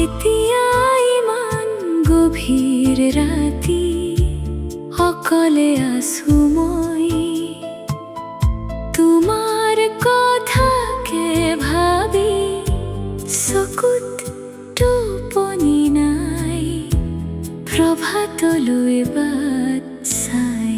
এতিয়া ইমান গভীৰ ৰাতি অকলে আছো মই তোমাৰ কথাকে ভাবি চকুত টোপনি নাই প্ৰভাতলৈ বাট চাই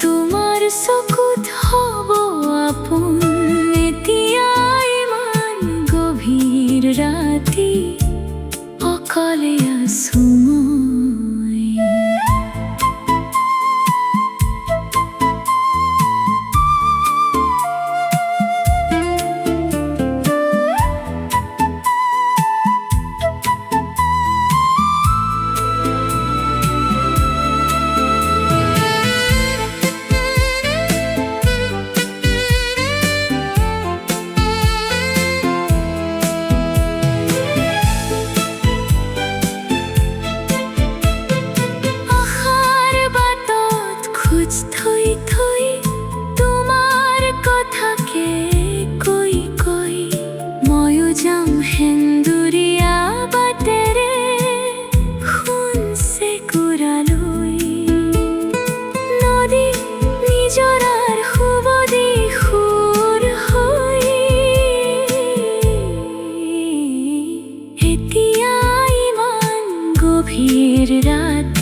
তোমাৰ চকুত হ'ব আপোন এতিয়া ইমান গভীৰ ৰাতি অকলে আছো মই থৈ থৈ তোমাৰ কথাকে কৈ কৈ ময়ো যাম সেন্দুৰীয়া বাটেৰে সোণছে কুৰালৈ নদী নিজৰাৰ সুবদি সুৰ হৈ এতিয়া ইমান গভীৰ ৰাতি